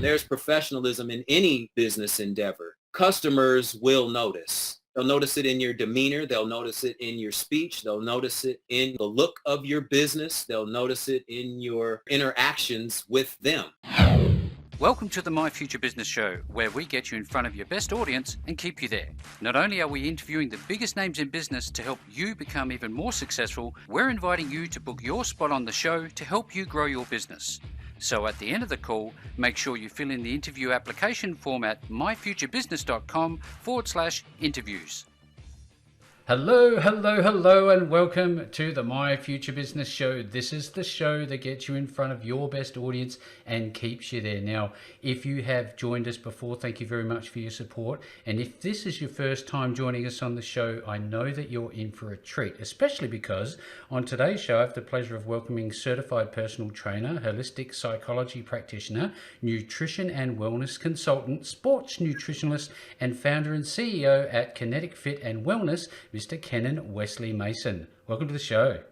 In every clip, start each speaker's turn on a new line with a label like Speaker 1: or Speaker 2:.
Speaker 1: there's professionalism in any business endeavor. Customers will notice. They'll notice it in your demeanor. They'll notice it in your speech. They'll notice it in the look of your business. They'll notice it in your interactions with them.
Speaker 2: Welcome to the My Future Business Show, where we get you in front of your best audience and keep you there. Not only are we interviewing the biggest names in business to help you become even more successful, we're inviting you to book your spot on the show to help you grow your business. So at the end of the call, make sure you fill in the interview application form at myfuturebusiness.com/interviews. Hello, and welcome to the My Future Business Show. This is the show that gets you in front of your best audience and keeps you there. Now, if you have joined us before, thank you very much for your support. And if this is your first time joining us on the show, I know that you're in for a treat, especially because on today's show, I have the pleasure of welcoming certified personal trainer, holistic psychology practitioner, nutrition and wellness consultant, sports nutritionist, and founder and CEO at Kennetic-Fit And Wellness, Mr. Kennon Wesley Mason. Welcome to the show.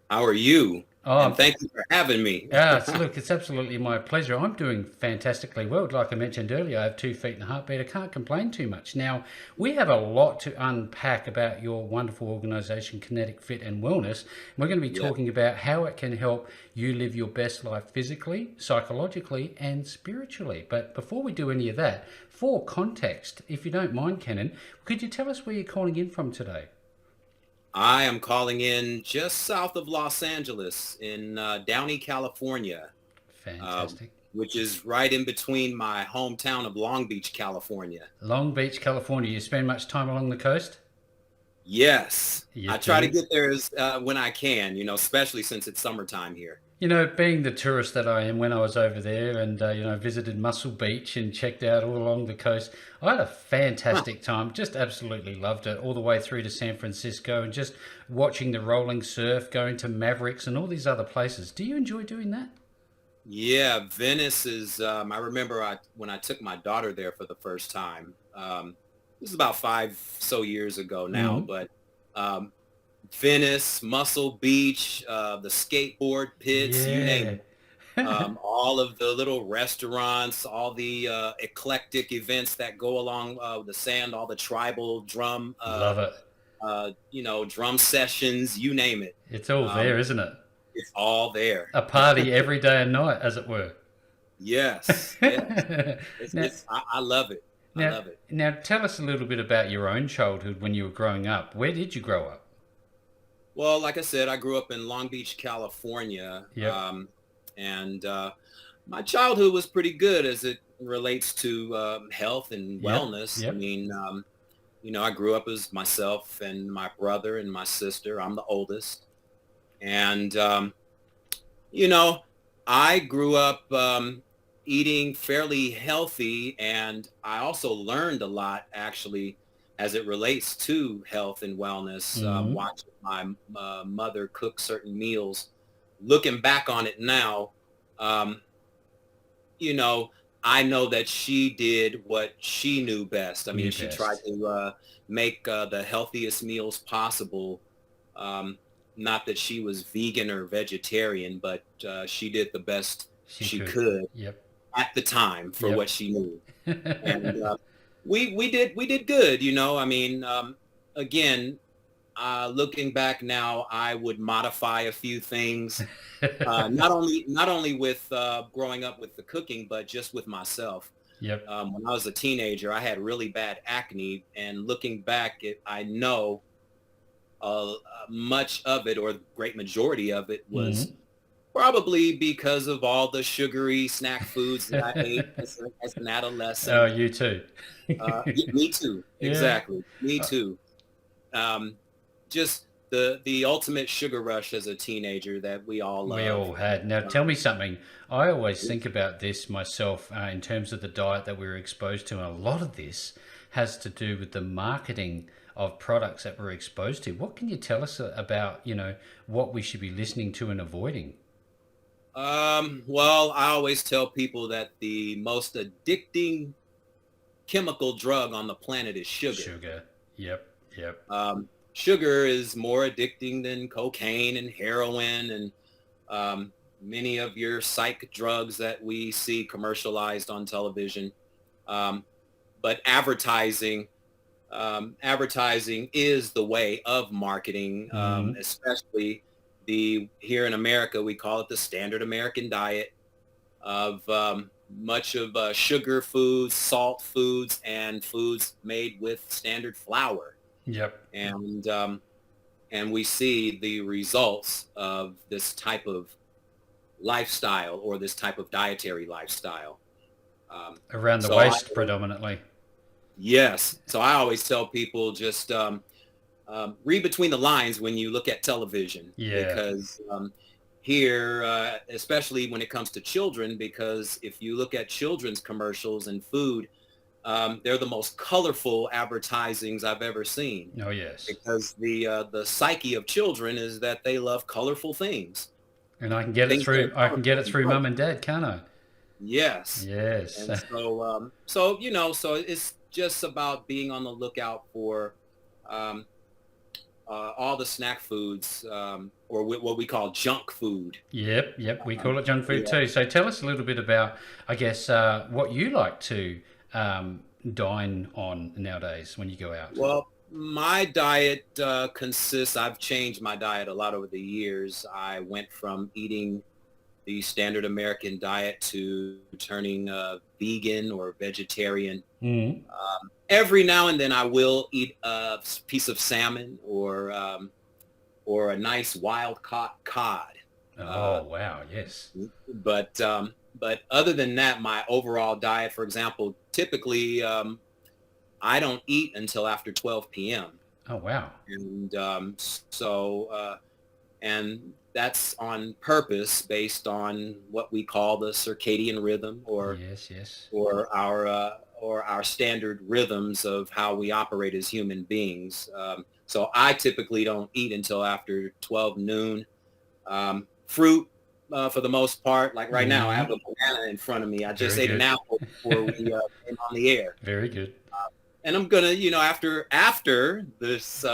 Speaker 1: How are you?
Speaker 2: Oh,
Speaker 1: and thank you for having me.
Speaker 2: Look, it's absolutely my pleasure. I'm doing fantastically well. Like I mentioned earlier, I have 2 feet and a heartbeat. I can't complain too much. Now, we have a lot to unpack about your wonderful organization, Kennetic-Fit And Wellness. We're going to be talking about how it can help you live your best life physically, psychologically, and spiritually. But before we do any of that, for context, if you don't mind, Kennon, could you tell us where you're calling in from today?
Speaker 1: I am calling in just south of Los Angeles in Downey, California.
Speaker 2: Fantastic.
Speaker 1: Which is right in between my hometown of Long Beach, California.
Speaker 2: Long Beach, California. You spend much time along the coast?
Speaker 1: Yes. I try to get there when I can, especially since it's summertime here.
Speaker 2: Being the tourist that I am, when I was over there and, visited Muscle Beach and checked out all along the coast, I had a fantastic time. Just absolutely loved it, all the way through to San Francisco and just watching the rolling surf, going to Mavericks and all these other places. Do you enjoy doing that?
Speaker 1: Yeah, Venice is, I remember when I took my daughter there for the first time. This is about 5 years ago now, but Venice, Muscle Beach, the skateboard pits, you name it. All of the little restaurants, all the eclectic events that go along the sand, all the tribal drum,
Speaker 2: love it.
Speaker 1: Drum sessions, you name it.
Speaker 2: It's all there, isn't it?
Speaker 1: It's all there.
Speaker 2: A party every day and night, as it were.
Speaker 1: Yes. I love it. I love it.
Speaker 2: Now, tell us a little bit about your own childhood when you were growing up. Where did you grow up?
Speaker 1: Well, like I said, I grew up in Long Beach, California.
Speaker 2: Yep.
Speaker 1: And my childhood was pretty good as it relates to health and wellness.
Speaker 2: Yep.
Speaker 1: I mean, I grew up as myself and my brother and my sister. I'm the oldest. And, I grew up eating fairly healthy, and I also learned a lot, actually, as it relates to health and wellness, watching my mother cook certain meals. Looking back on it now, I know that she did what she knew best. I mean, she tried to make the healthiest meals possible. Not that she was vegan or vegetarian, but she did the best she could at the time for what she knew. And we did good, I mean, again, looking back now, I would modify a few things, not only with growing up with the cooking, but just with myself.
Speaker 2: Yep.
Speaker 1: When I was a teenager, I had really bad acne, and looking back, I know much of it, or the great majority of it, was probably because of all the sugary snack foods that I ate as an adolescent.
Speaker 2: Oh, you too.
Speaker 1: Me too. Exactly. Me too. Just the ultimate sugar rush as a teenager that we all love.
Speaker 2: We all had. Now, tell me something. I always think about this myself in terms of the diet that we were exposed to, and a lot of this has to do with the marketing of products that we're exposed to. What can you tell us about, what we should be listening to and avoiding?
Speaker 1: Well, I always tell people that the most addicting chemical drug on the planet is sugar.
Speaker 2: Sugar. Yep.
Speaker 1: Sugar is more addicting than cocaine and heroin and many of your psych drugs that we see commercialized on television. But advertising is the way of marketing,
Speaker 2: Mm-hmm.
Speaker 1: especially here in America, we call it the standard American diet of much of sugar foods, salt foods, and foods made with standard flour.
Speaker 2: Yep.
Speaker 1: And we see the results of this type of lifestyle or this type of dietary lifestyle.
Speaker 2: Around the
Speaker 1: So I,
Speaker 2: waist predominantly.
Speaker 1: yes, so I always tell people just read between the lines when you look at television,
Speaker 2: Yeah.
Speaker 1: because here, especially when it comes to children, because if you look at children's commercials and food, they're the most colorful advertisings I've ever seen,
Speaker 2: Oh, yes.
Speaker 1: because the psyche of children is that they love colorful things,
Speaker 2: And I can get it
Speaker 1: things that are
Speaker 2: through. I can get
Speaker 1: colorful
Speaker 2: it
Speaker 1: and
Speaker 2: through
Speaker 1: bright.
Speaker 2: mum and dad, can't I?
Speaker 1: Yes.
Speaker 2: Yes.
Speaker 1: And so it's just about being on the lookout for um, all the snack foods, or what we call junk food.
Speaker 2: Yep. Yep. We call it junk food
Speaker 1: Yeah.
Speaker 2: too. So tell us a little bit about, I guess, what you like to dine on nowadays when you go out.
Speaker 1: Well, my diet consists, I've changed my diet a lot over the years. I went from eating the standard American diet to turning vegan or vegetarian.
Speaker 2: Mm.
Speaker 1: Every now and then I will eat a piece of salmon or a nice wild caught cod. Uh,
Speaker 2: Oh, wow. Yes.
Speaker 1: but other than that, my overall diet, for example, typically I don't eat until after 12 p.m.
Speaker 2: Oh, wow.
Speaker 1: And and that's on purpose, based on what we call the circadian rhythm,
Speaker 2: Yes. Yes.
Speaker 1: or our standard rhythms of how we operate as human beings. So I typically don't eat until after 12 noon. Fruit, for the most part, like right now, I have
Speaker 2: Mm.
Speaker 1: a banana in front of me. I just
Speaker 2: Very
Speaker 1: ate an
Speaker 2: good.
Speaker 1: apple before we came on the air.
Speaker 2: Very good.
Speaker 1: And I'm gonna, after this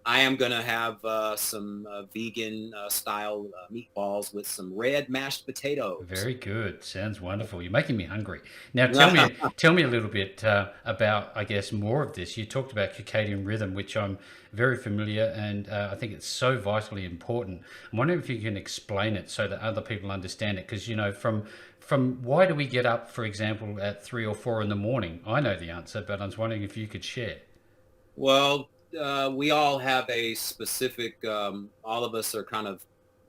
Speaker 1: I am going to have some vegan style meatballs with some red mashed potatoes.
Speaker 2: Very good. Sounds wonderful. You're making me hungry. Now, tell me a little bit about, I guess, more of this. You talked about circadian rhythm, which I'm very familiar, and I think it's so vitally important. I'm wondering if you can explain it so that other people understand it, because from why do we get up, for example, at 3 or 4 in the morning? I know the answer, but I was wondering if you could share.
Speaker 1: Well, we all have a specific, all of us are kind of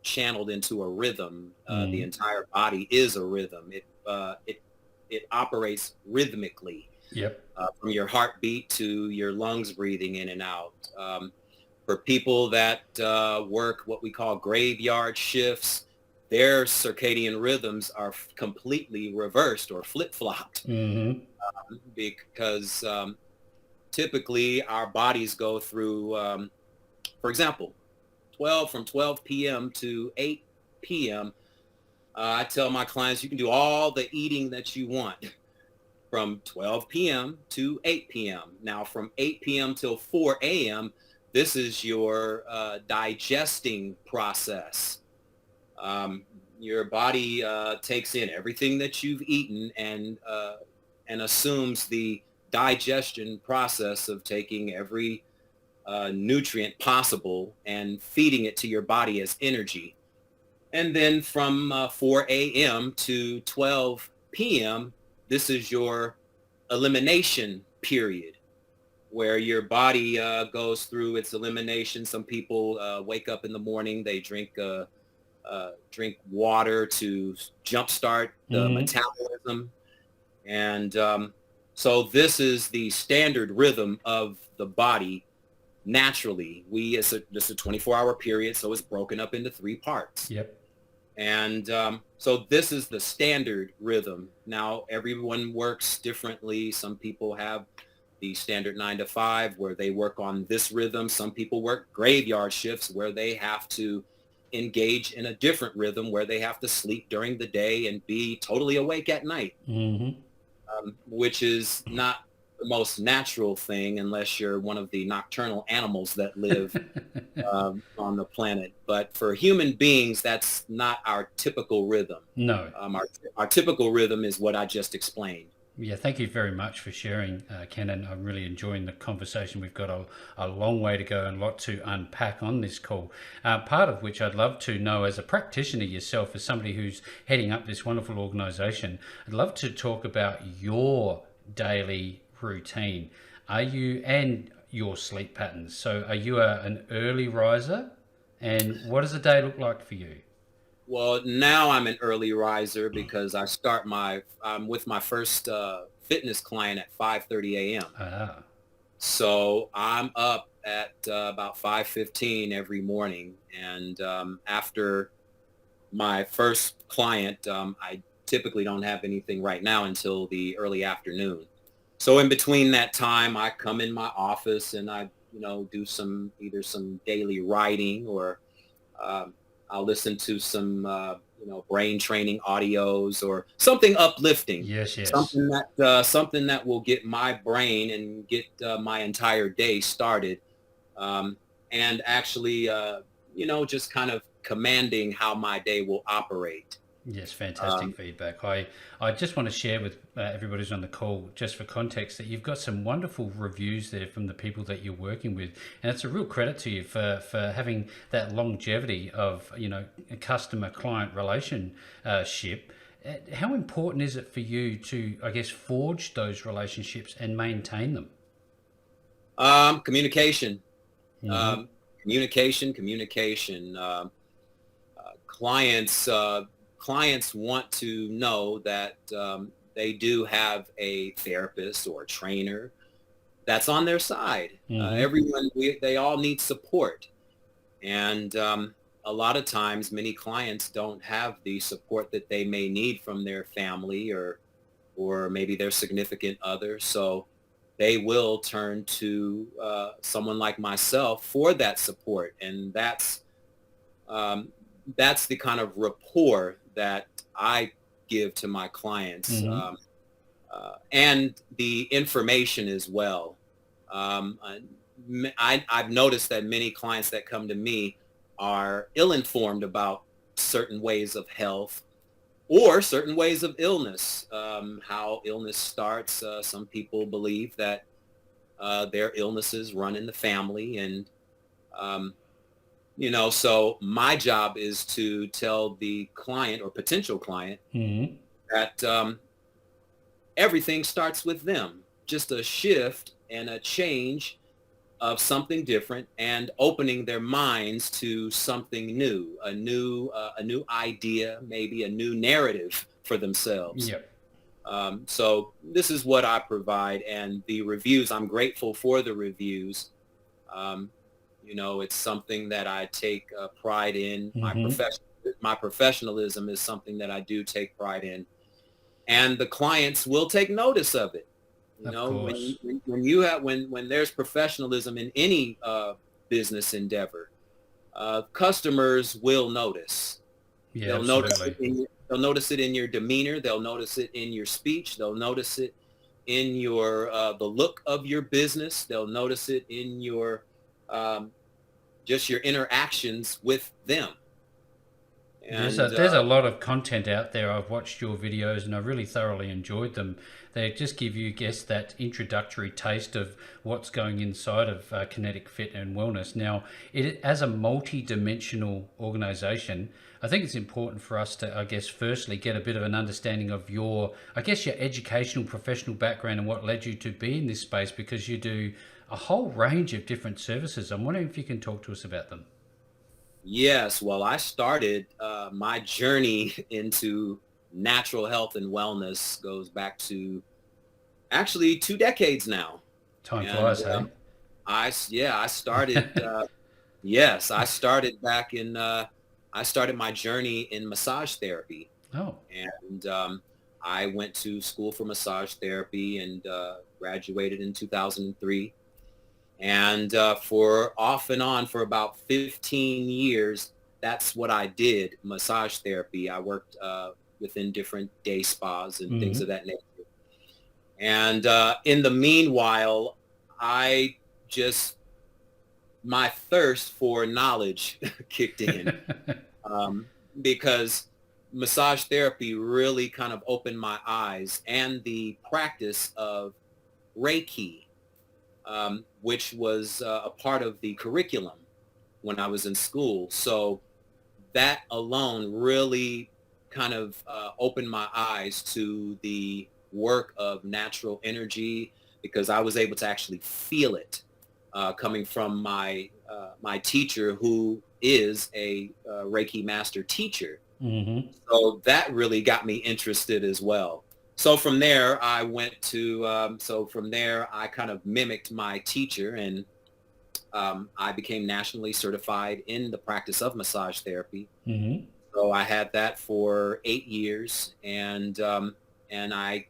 Speaker 1: channeled into a rhythm. The
Speaker 2: Mm.
Speaker 1: entire body is a rhythm. It operates rhythmically,
Speaker 2: Yep.
Speaker 1: from your heartbeat to your lungs breathing in and out. For people that work what we call graveyard shifts, their circadian rhythms are completely reversed or flip-flopped,
Speaker 2: Mm-hmm.
Speaker 1: because typically our bodies go through, for example, from 12 p.m. to 8 p.m. I tell my clients you can do all the eating that you want from 12 p.m. to 8 p.m. Now, from 8 p.m. till 4 a.m., this is your digesting process. Your body takes in everything that you've eaten and assumes the digestion process of taking every nutrient possible and feeding it to your body as energy. And then from 4 a.m. to 12 p.m., this is your elimination period, where your body goes through its elimination. Some people wake up in the morning, they drink water to jumpstart the
Speaker 2: Mm-hmm.
Speaker 1: metabolism. And so this is the standard rhythm of the body naturally. This is a 24-hour period, so it's broken up into 3 parts.
Speaker 2: Yep.
Speaker 1: And so this is the standard rhythm. Now, everyone works differently. Some people have the standard 9 to 5 where they work on this rhythm. Some people work graveyard shifts where they have to engage in a different rhythm, where they have to sleep during the day and be totally awake at night,
Speaker 2: Mm-hmm.
Speaker 1: which is not the most natural thing unless you're one of the nocturnal animals that live on the planet. But for human beings, that's not our typical rhythm.
Speaker 2: No.
Speaker 1: Our typical rhythm is what I just explained.
Speaker 2: Yeah, thank you very much for sharing, Kennon. I'm really enjoying the conversation. We've got a long way to go and a lot to unpack on this call. Part of which I'd love to know, as a practitioner yourself, as somebody who's heading up this wonderful organisation, I'd love to talk about your daily routine. Are you, and your sleep patterns? So are you an early riser? And what does a day look like for you?
Speaker 1: Well, now I'm an early riser because I'm with my first fitness client at 5:30 a.m.
Speaker 2: Ah,
Speaker 1: So I'm up at about 5:15 every morning. And after my first client, I typically don't have anything right now until the early afternoon. So in between that time, I come in my office and I, do either some daily writing, or um, I'll listen to some, brain training audios or something uplifting,
Speaker 2: yes, yes.
Speaker 1: something that will get my brain and get my entire day started, um, and actually, just kind of commanding how my day will operate.
Speaker 2: Yes, fantastic
Speaker 1: Um,
Speaker 2: feedback. I just want to share with everybody who's on the call, just for context, that you've got some wonderful reviews there from the people that you're working with. And it's a real credit to you for having that longevity of, a customer-client relationship. How important is it for you to, I guess, forge those relationships and maintain them?
Speaker 1: Communication,
Speaker 2: Hmm.
Speaker 1: um, communication. Clients clients want to know that they do have a therapist or a trainer that's on their side.
Speaker 2: Hmm.
Speaker 1: They all need support, and a lot of times, many clients don't have the support that they may need from their family, or maybe their significant other. So they will turn to someone like myself for that support, and um, that's the kind of rapport that I give to my clients,
Speaker 2: Hmm.
Speaker 1: and the information as well. I've noticed that many clients that come to me are ill-informed about certain ways of health or certain ways of illness, how illness starts. Some people believe that their illnesses run in the family, and um, so my job is to tell the client or potential client
Speaker 2: Hmm.
Speaker 1: that everything starts with them. Just a shift and a change of something different, and opening their minds to something new, a new idea, maybe a new narrative for themselves.
Speaker 2: Yep.
Speaker 1: So this is what I provide, and the reviews, I'm grateful for the reviews. Um, it's something that I take pride in.
Speaker 2: Hmm.
Speaker 1: My professionalism is something that I do take pride in, and the clients will take notice of it.
Speaker 2: Of course.
Speaker 1: When there's professionalism in any business endeavor, customers will notice.
Speaker 2: Yeah,
Speaker 1: They'll notice
Speaker 2: absolutely.
Speaker 1: they'll notice it in your demeanor. They'll notice it in your speech. They'll notice it in your the look of your business. They'll notice it in your um, just your interactions with them. And
Speaker 2: There's a lot of content out there. I've watched your videos and I really thoroughly enjoyed them. They just give you, guess, that introductory taste of what's going inside of Kennetic-Fit and Wellness. Now, as a multi-dimensional organization, I think it's important for us to, I guess, firstly get a bit of an understanding of your, I guess, your educational, professional background and what led you to be in this space, because you do a whole range of different services. I'm wondering if you can talk to us about them.
Speaker 1: yes, well, I started my journey into natural health and wellness goes back to actually 2 decades now.
Speaker 2: Time
Speaker 1: And
Speaker 2: flies, hey?
Speaker 1: I started, yes, I started my journey in massage therapy.
Speaker 2: Oh.
Speaker 1: And I went to school for massage therapy and graduated in 2003. And for off and on for about 15 years, that's what I did, massage therapy. I worked within different day spas and things of
Speaker 2: Hmm.
Speaker 1: that nature. And in the meanwhile, I just, my thirst for knowledge kicked in, um, because massage therapy really kind of opened my eyes, and the practice of Reiki, which was a part of the curriculum when I was in school. So that alone really kind of opened my eyes to the work of natural energy, because I was able to actually feel it coming from my teacher, who is a Reiki master teacher.
Speaker 2: Mm-hmm.
Speaker 1: So that really got me interested as well. So from there, I went to, so from there, I kind of mimicked my teacher, and I became nationally certified in the practice of massage therapy.
Speaker 2: Mm-hmm.
Speaker 1: So I had that for 8 years, and I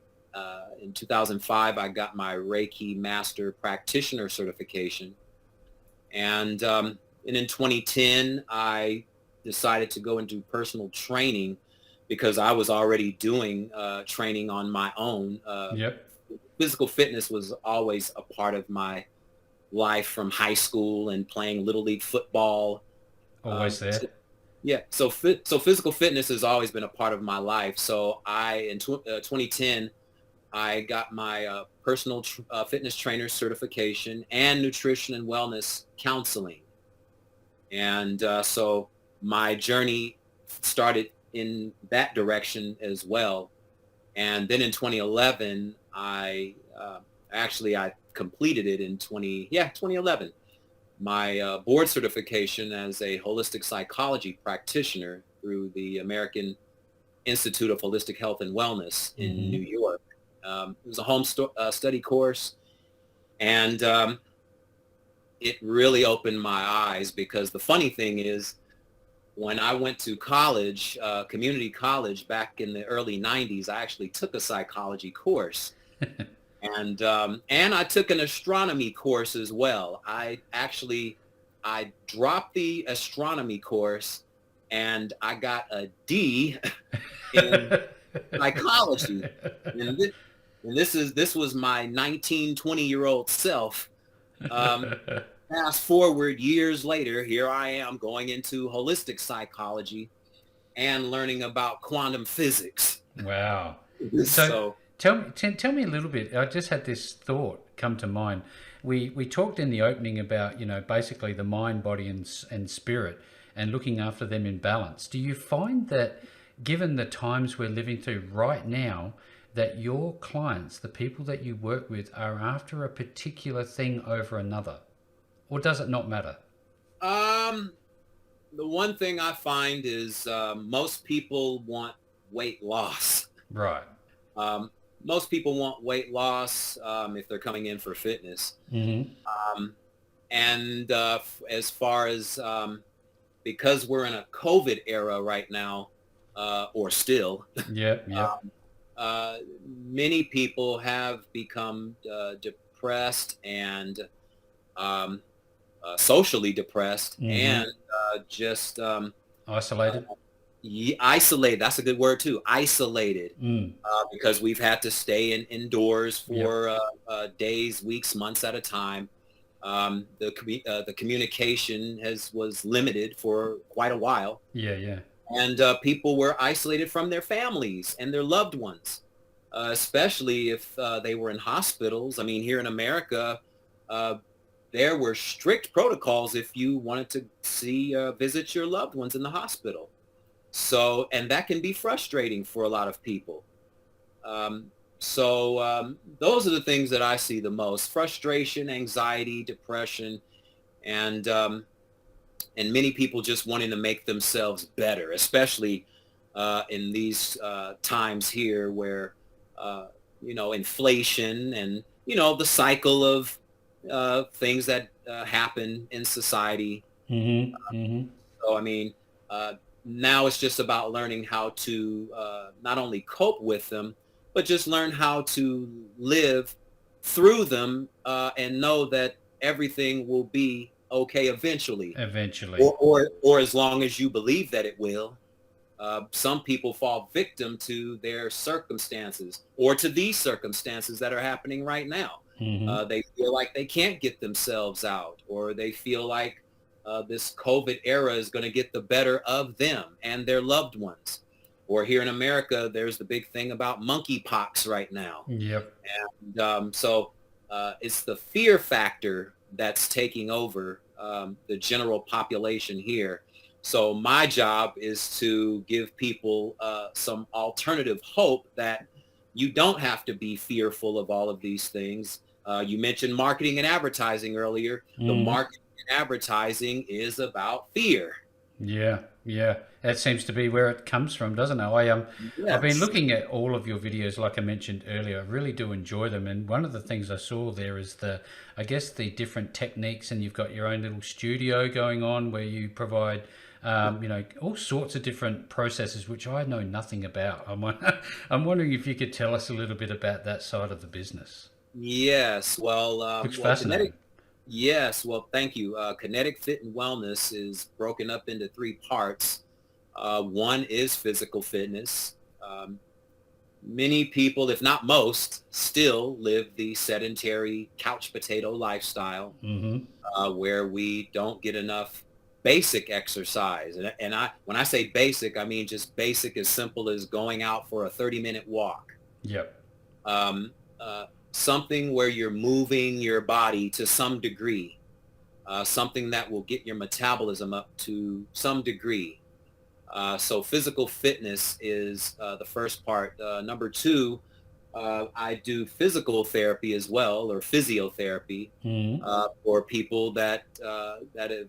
Speaker 1: in 2005 I got my Reiki Master Practitioner certification, and in 2010 I decided to go into personal training, because I was already doing training on my own.
Speaker 2: Yep.
Speaker 1: Physical fitness was always a part of my life from high school and playing little league football.
Speaker 2: Always there.
Speaker 1: Yeah, so physical fitness has always been a part of my life. So in 2010, I got my personal fitness trainer certification and nutrition and wellness counseling. And so my journey started in that direction as well. And then in 2011, I completed it in 2011. My board certification as a holistic psychology practitioner through the American Institute of Holistic Health and Wellness in New
Speaker 2: Mm-hmm.
Speaker 1: York. It was a home study course, and it really opened my eyes, because the funny thing is, when I went to college, community college back in the early 90s, I actually took a psychology course. And I took an astronomy course as well. I dropped the astronomy course, and I got a D in psychology. And this was my 19, 20-year-old self. Um, Fast forward years later, here I am going into holistic psychology and learning about quantum physics.
Speaker 2: Wow. So
Speaker 1: So
Speaker 2: tell me a little bit. I just had this thought come to mind. We talked in the opening about, basically the mind, body, and spirit, and looking after them in balance. Do you find that, given the times we're living through right now, that your clients, the people that you work with, are after a particular thing over another? Or does it not matter?
Speaker 1: um, the one thing I find is most people want weight loss.
Speaker 2: Right.
Speaker 1: Um, Most people want weight loss if they're coming in for fitness.
Speaker 2: Mm-hmm.
Speaker 1: Um, and as far as, because we're in a COVID era right now, or still,
Speaker 2: Yep. Yep.
Speaker 1: um, many people have become depressed and um, socially depressed,
Speaker 2: Mm-hmm.
Speaker 1: and just
Speaker 2: Isolated.
Speaker 1: isolated. That's a good word too. Isolated,
Speaker 2: Mm.
Speaker 1: because we've had to stay indoors
Speaker 2: Yep.
Speaker 1: for days, weeks, months at a time. The communication was limited for quite a while,
Speaker 2: Yeah. Yeah.
Speaker 1: and people were isolated from their families and their loved ones, especially if they were in hospitals. I mean, here in America, uh, there were strict protocols if you wanted to visit your loved ones in the hospital. So, and that can be frustrating for a lot of people. So those are the things that I see the most: frustration, anxiety, depression, and many people just wanting to make themselves better, especially in these times here where inflation and the cycle of things that happen in society.
Speaker 2: Mm-hmm. Mm-hmm.
Speaker 1: So I mean, uh, now it's just about learning how to not only cope with them, but just learn how to live through them, and know that everything will be okay eventually,
Speaker 2: Eventually.
Speaker 1: or as long as you believe that it will. some people fall victim to their circumstances or to these circumstances that are happening right now.
Speaker 2: Mm-hmm.
Speaker 1: They feel like they can't get themselves out, or they feel like this COVID era is going to get the better of them and their loved ones. Or here in America, there's the big thing about monkeypox right now.
Speaker 2: Yep.
Speaker 1: And so it's the fear factor that's taking over the general population here. So my job is to give people some alternative hope that you don't have to be fearful of all of these things. You mentioned marketing and advertising earlier. The
Speaker 2: Mm-hmm.
Speaker 1: marketing and advertising is about fear.
Speaker 2: Yeah, yeah. That seems to be where it comes from, doesn't it? I've been
Speaker 1: Yes.
Speaker 2: looking at all of your videos, like I mentioned earlier. I really do enjoy them, and one of the things I saw there is I guess the different techniques, and you've got your own little studio going on where you provide, all sorts of different processes which I know nothing about. I'm wondering if you could tell us a little bit about that side of the business.
Speaker 1: Yes.
Speaker 2: Looks
Speaker 1: Well,
Speaker 2: fascinating.
Speaker 1: Yes, well, thank you. Kennetic-Fit And Wellness is broken up into three parts. One is physical fitness. Um, Many people, if not most, still live the sedentary couch potato lifestyle
Speaker 2: Mm-hmm.
Speaker 1: where we don't get enough basic exercise. When I say basic, I mean just basic as simple as going out for a 30-minute walk.
Speaker 2: Yep.
Speaker 1: Um, Something where you're moving your body to some degree, something that will get your metabolism up to some degree. So physical fitness is the first part. Number two, I do physical therapy as well, or physiotherapy,
Speaker 2: Mm-hmm.
Speaker 1: for people that have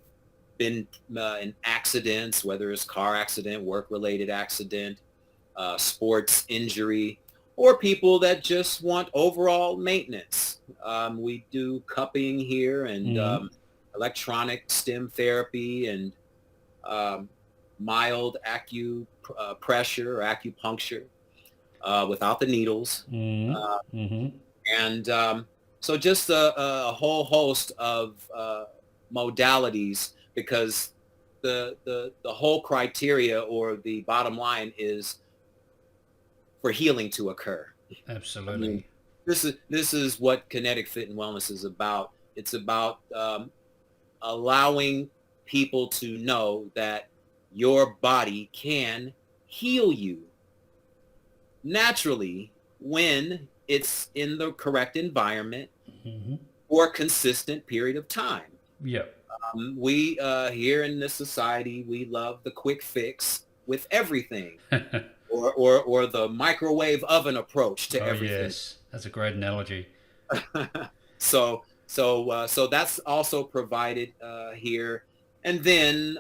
Speaker 1: been in accidents, whether it's car accident, work-related accident, sports injury, or people that just want overall maintenance. We do cupping here and
Speaker 2: Mm-hmm.
Speaker 1: electronic stem therapy and um, mild pressure or acupuncture without the needles.
Speaker 2: Mm-hmm. Mm-hmm.
Speaker 1: And so just a whole host of modalities because the whole criteria or the bottom line is for healing to occur. I mean,
Speaker 2: Absolutely.
Speaker 1: this is what Kinetic Fit and Wellness is about. It's about allowing people to know that your body can heal you naturally when it's in the correct environment
Speaker 2: Mm-hmm.
Speaker 1: for a consistent period of time.
Speaker 2: Yep.
Speaker 1: We here in this society, we love the quick fix with everything, or the microwave oven approach to
Speaker 2: Oh
Speaker 1: everything.
Speaker 2: yes, that's a great analogy.
Speaker 1: So that's also provided here, and then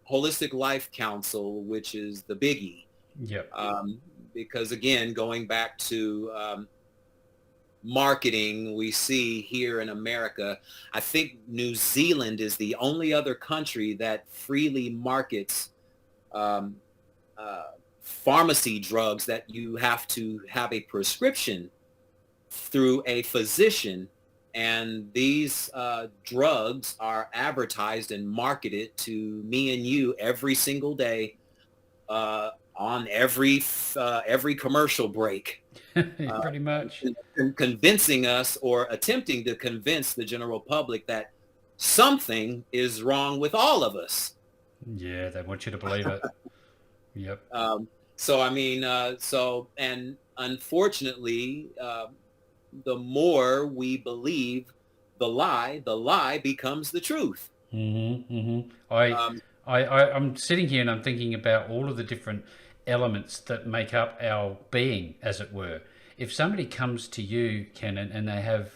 Speaker 1: holistic life counsel, which is the biggie,
Speaker 2: Yep.
Speaker 1: um, because again, going back to marketing, we see here in America, I think New Zealand is the only other country that freely markets um, uh, pharmacy drugs that you have to have a prescription through a physician. And these drugs are advertised and marketed to me and you every single day on every commercial break,
Speaker 2: Pretty much.
Speaker 1: convincing us or attempting to convince the general public that something is wrong with all of us.
Speaker 2: Yeah, they want you to believe it. Yep.
Speaker 1: So I mean, and unfortunately, the more we believe the lie becomes the truth.
Speaker 2: Mm-hmm. Mm-hmm.
Speaker 1: Um,
Speaker 2: I'm sitting here and I'm thinking about all of the different elements that make up our being, as it were. If somebody comes to you, Kennon, and they have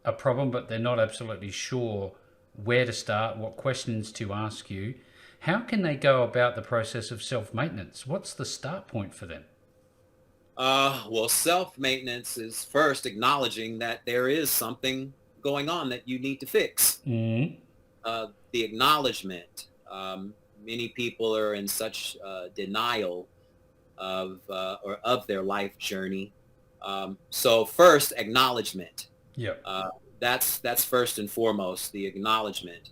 Speaker 2: a problem, but they're not absolutely sure where to start, what questions to ask you, how can they go about the process of self-maintenance? What's the start point for them?
Speaker 1: well, self-maintenance is first acknowledging that there is something going on that you need to fix.
Speaker 2: Mm-hmm.
Speaker 1: The acknowledgement. Many people are in such denial or of their life journey. So first, acknowledgement.
Speaker 2: Yep.
Speaker 1: Uh, that's first and foremost, the acknowledgement,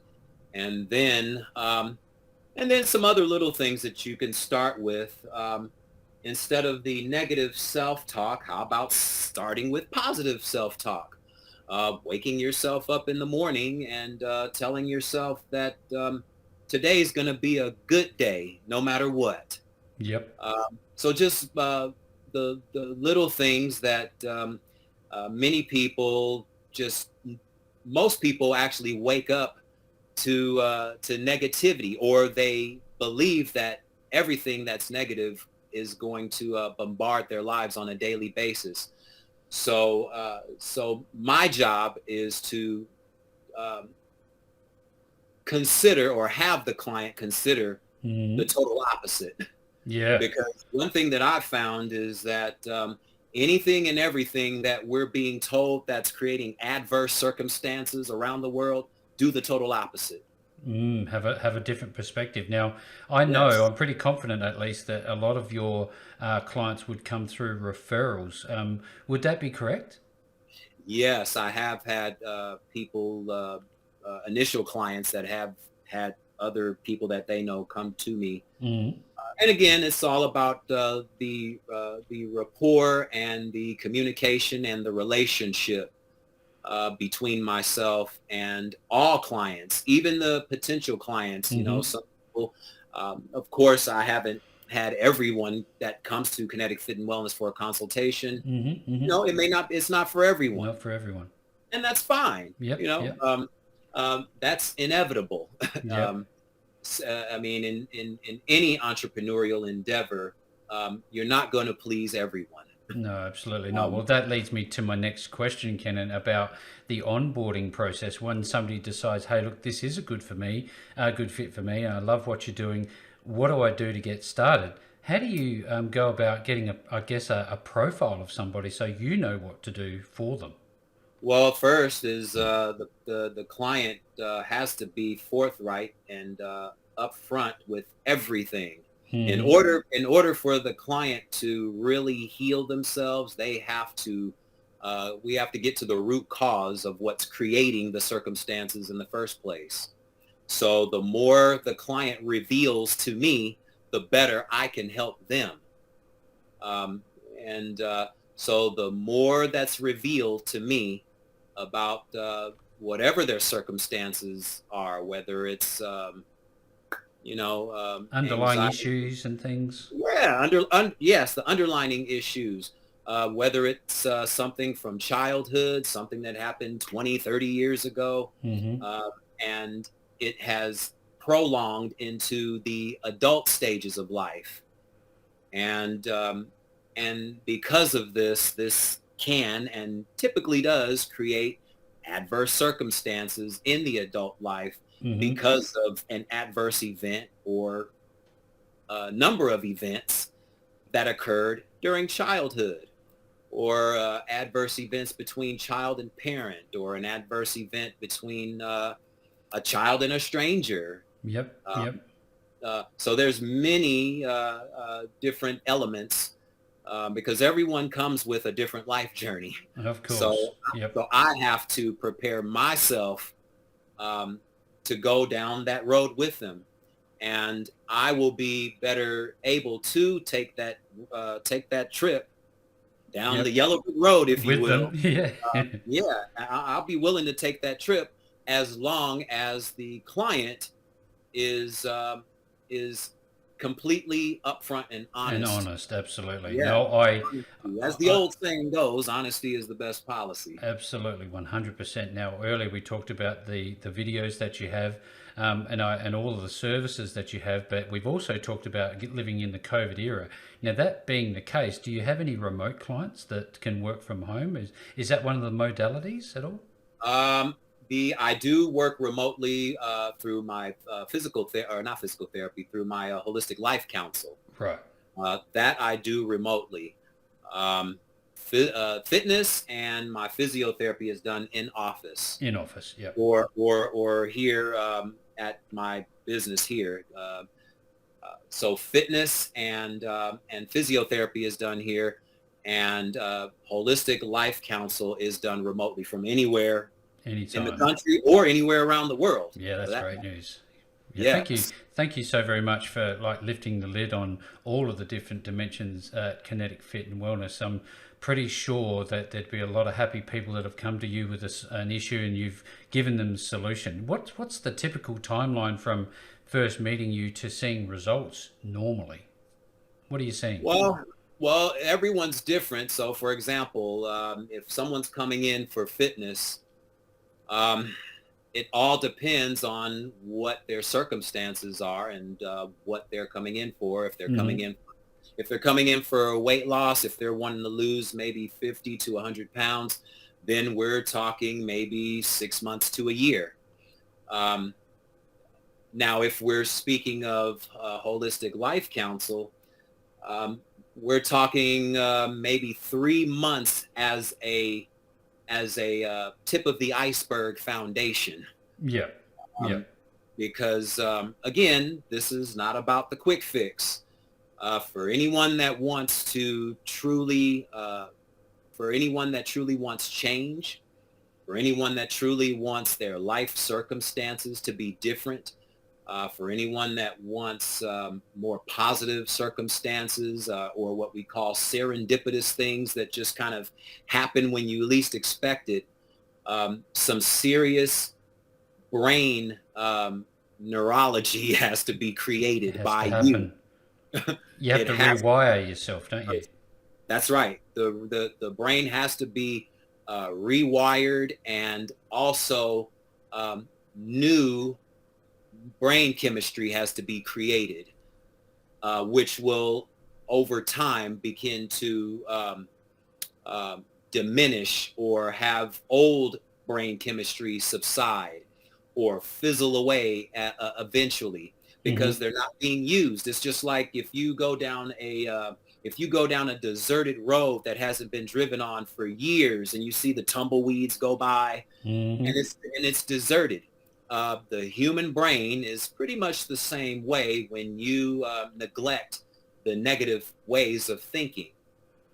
Speaker 1: and then And then some other little things that you can start with. Instead of the negative self-talk, how about starting with positive self-talk? Waking yourself up in the morning and telling yourself that today's going to be a good day, no matter what.
Speaker 2: Yep.
Speaker 1: So just the little things that many people just most people actually wake up to negativity, or they believe that everything that's negative is going to bombard their lives on a daily basis. So my job is to um, consider, or have the client consider, the
Speaker 2: Mm-hmm.
Speaker 1: total opposite.
Speaker 2: Yeah.
Speaker 1: Because one thing that I've found is that anything and everything that we're being told that's creating adverse circumstances around the world, do the total opposite.
Speaker 2: Have a different perspective. Now, I know
Speaker 1: Yes.
Speaker 2: I'm pretty confident, at least, that a lot of your clients would come through referrals. Would that be correct?
Speaker 1: Yes, I have had people, initial clients that have had other people that they know come to me.
Speaker 2: Mm.
Speaker 1: And again, it's all about the rapport and the communication and the relationship between myself and all clients, even the potential clients.
Speaker 2: Mm-hmm.
Speaker 1: Some people, of course, I haven't had everyone that comes to Kinetic Fit and Wellness for a consultation.
Speaker 2: Mm-hmm. Mm-hmm.
Speaker 1: It's not for everyone,
Speaker 2: Not for everyone.
Speaker 1: and that's fine.
Speaker 2: Yep. Yep.
Speaker 1: That's inevitable.
Speaker 2: Yep.
Speaker 1: I mean, in any entrepreneurial endeavor, you're not going to please everyone.
Speaker 2: No, absolutely not.
Speaker 1: Um,
Speaker 2: Well, that leads me to my next question, Kennon, about the onboarding process. When somebody decides, hey, look, this is a good fit for me, and I love what you're doing. What do I do to get started? How do you go about getting, a profile of somebody so you know what to do for them?
Speaker 1: well, first is the client has to be forthright and upfront with everything.
Speaker 2: Hmm.
Speaker 1: In order for the client to really heal themselves, we have to get to the root cause of what's creating the circumstances in the first place. So the more the client reveals to me, the better I can help them. Um, and so the more that's revealed to me about whatever their circumstances are, whether it's
Speaker 2: Underlying
Speaker 1: anxiety,
Speaker 2: issues and things.
Speaker 1: yeah, yes, the underlining issues, whether it's something from childhood, something that happened 20, 30 years ago,
Speaker 2: Hmm.
Speaker 1: uh, and it has prolonged into the adult stages of life. And because of this can and typically does create adverse circumstances in the adult life
Speaker 2: Hmm.
Speaker 1: because of an adverse event or a number of events that occurred during childhood, or adverse events between child and parent, or an adverse event between a child and a stranger.
Speaker 2: Yep.
Speaker 1: Um,
Speaker 2: Yep.
Speaker 1: so there's many different elements, because everyone comes with a different life journey.
Speaker 2: Of course.
Speaker 1: So,
Speaker 2: Yep.
Speaker 1: so I have to prepare myself um, to go down that road with them, and I will be better able to take that trip down the
Speaker 2: Yep.
Speaker 1: yellow brick road, if you
Speaker 2: With them.
Speaker 1: will.
Speaker 2: Yeah.
Speaker 1: Yeah, I'll be willing to take that trip as long as the client is completely upfront and
Speaker 2: And
Speaker 1: honest.
Speaker 2: honest, absolutely.
Speaker 1: Yeah,
Speaker 2: No,
Speaker 1: honesty. As the
Speaker 2: I
Speaker 1: old saying goes, honesty is the best policy.
Speaker 2: absolutely 100%. Now, earlier we talked about the videos that you have, and all of the services that you have, but we've also talked about living in the COVID era. Now, that being the case, do you have any remote clients that can work from home? Is that one of the modalities at all?
Speaker 1: Um, I do work remotely through my not physical therapy, through my holistic life counsel.
Speaker 2: Right.
Speaker 1: That I do remotely. Um, Fitness and my physiotherapy is done in office,
Speaker 2: In office. Yep.
Speaker 1: or here at my business here. So fitness and physiotherapy is done here, and holistic life counsel is done remotely from anywhere in the
Speaker 2: Anytime.
Speaker 1: country or anywhere around the world,
Speaker 2: Yeah,
Speaker 1: for
Speaker 2: that's
Speaker 1: that
Speaker 2: great
Speaker 1: matter.
Speaker 2: news. Yeah, thank you so very much for like lifting the lid on all of the different dimensions at Kennetic-Fit and Wellness. I'm pretty sure that there'd be a lot of happy people that have come to you with an issue and you've given them a solution. What's the typical timeline from first meeting you to seeing results normally? What are you seeing?
Speaker 1: Well, everyone's different. So, for example, if someone's coming in for fitness, um, it all depends on what their circumstances are and what they're coming in for. If they're coming in for weight loss, if they're wanting to lose maybe 50 to 100 pounds, then we're talking maybe 6 months to a year. Um, Now, if we're speaking of holistic life counsel, um, we're talking maybe 3 months as a tip of the iceberg foundation.
Speaker 2: Yeah, yeah,
Speaker 1: Um, because again, this is not about the quick fix. For anyone that wants to truly, for anyone that truly wants change, for anyone that truly wants their life circumstances to be different, for anyone that wants more positive circumstances or what we call serendipitous things that just kind of happen when you least expect it, some serious brain neurology has to be
Speaker 2: it
Speaker 1: created
Speaker 2: has to
Speaker 1: by you.
Speaker 2: happen. You have
Speaker 1: It
Speaker 2: to
Speaker 1: has.
Speaker 2: rewire yourself, don't you?
Speaker 1: That's right. The brain has to be rewired, and also new brain chemistry has to be created, which will over time begin to diminish or have old brain chemistry subside or fizzle away eventually
Speaker 2: Hmm.
Speaker 1: because they're not being used. It's just like if you go down a deserted road that hasn't been driven on for years and you see the tumbleweeds go by
Speaker 2: Hmm.
Speaker 1: and it's deserted. The human brain is pretty much the same way when you neglect the negative ways of thinking.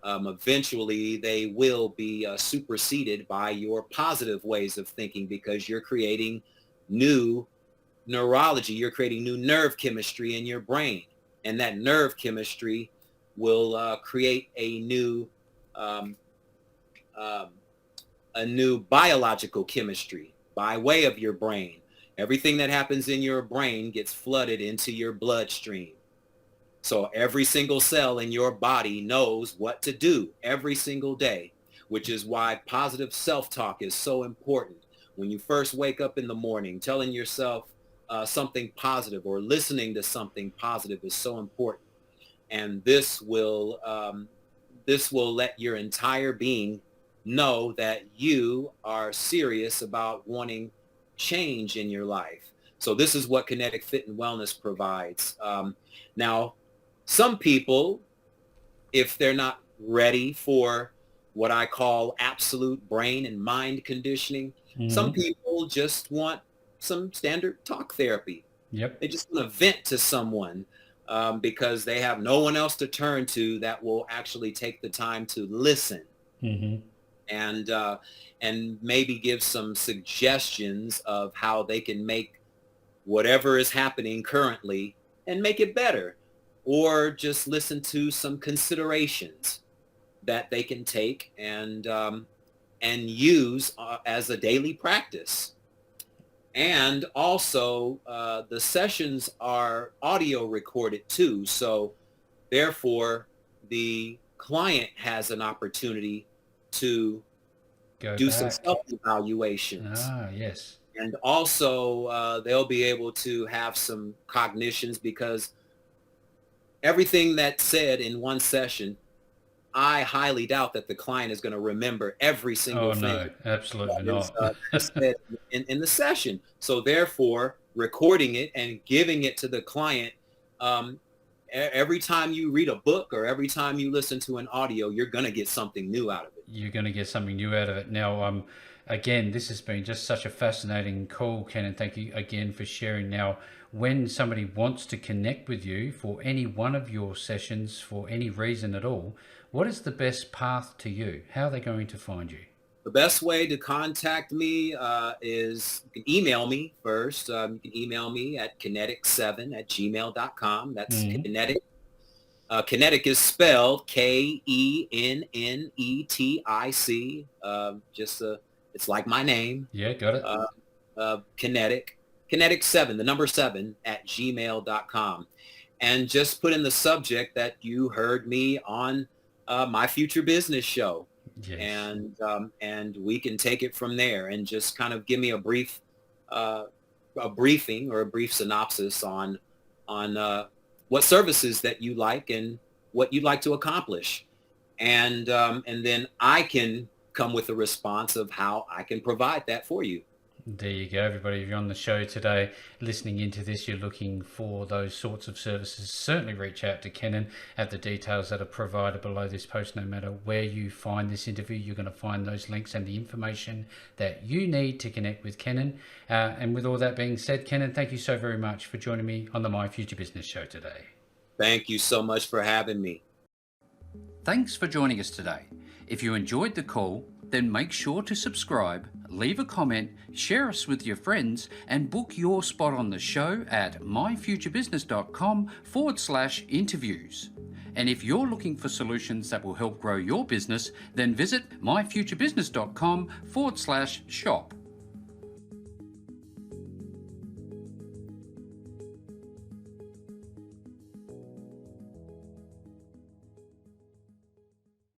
Speaker 1: Eventually, they will be superseded by your positive ways of thinking because you're creating new neurology. You're creating new nerve chemistry in your brain. And that nerve chemistry will create um, um, a new biological chemistry by way of your brain. Everything that happens in your brain gets flooded into your bloodstream. So every single cell in your body knows what to do every single day, which is why positive self-talk is so important. When you first wake up in the morning, telling yourself something positive or listening to something positive is so important. And this will let your entire being know that you are serious about wanting change in your life. So this is what Kennetic-Fit and Wellness provides. Now, some people, if they're not ready for what I call absolute brain and mind conditioning, some
Speaker 2: Hmm.
Speaker 1: people just want some standard talk therapy.
Speaker 2: Yep.
Speaker 1: They just want to vent to someone because they have no one else to turn to that will actually take the time to listen
Speaker 2: Hmm.
Speaker 1: and uh, and maybe give some suggestions of how they can make whatever is happening currently and make it better, or just listen to some considerations that they can take and use as a daily practice. And also, the sessions are audio recorded too. So therefore, the client has an opportunity to
Speaker 2: Go
Speaker 1: do some
Speaker 2: back.
Speaker 1: self-evaluations.
Speaker 2: Ah, yes.
Speaker 1: And also, they'll be able to have some cognitions because everything that's said in one session, I highly doubt that the client is going to remember every single
Speaker 2: Oh
Speaker 1: thing
Speaker 2: no, absolutely not.
Speaker 1: that is said in the session. So therefore, recording it and giving it to the client, um, every time you read a book or every time you listen to an audio, you're going to get something new out of it.
Speaker 2: You're going to get something new out of it. Now, again, this has been just such a fascinating call, Ken, and thank you again for sharing. Now, when somebody wants to connect with you for any one of your sessions for any reason at all, what is the best path to you? How are they going to find you?
Speaker 1: The best way to contact me is you can email me first. You can email me at Kennetic7@gmail.com. That's Kennetic. Kennetic is spelled Kennetic. It's like my name.
Speaker 2: Yeah, got it.
Speaker 1: Kennetic. Kennetic7, the number 7 @gmail.com. And just put in the subject that you heard me on My Future Business Show.
Speaker 2: Yes.
Speaker 1: And we can take it from there, and just kind of give me a briefing or a brief synopsis on what services that you like and what you'd like to accomplish, and then I can come with a response of how I can provide that for you.
Speaker 2: There you go, everybody. If you're on the show today, listening into this, you're looking for those sorts of services, certainly reach out to Kennon at the details that are provided below this post. No matter where you find this interview, you're going to find those links and the information that you need to connect with Kennon. And with all that being said, Kennon, thank you so very much for joining me on the My Future Business Show today.
Speaker 1: Thank you so much for having me.
Speaker 2: Thanks for joining us today. If you enjoyed the call, then make sure to subscribe, leave a comment, share us with your friends, and book your spot on the show at myfuturebusiness.com/interviews. And if you're looking for solutions that will help grow your business, then visit myfuturebusiness.com/shop.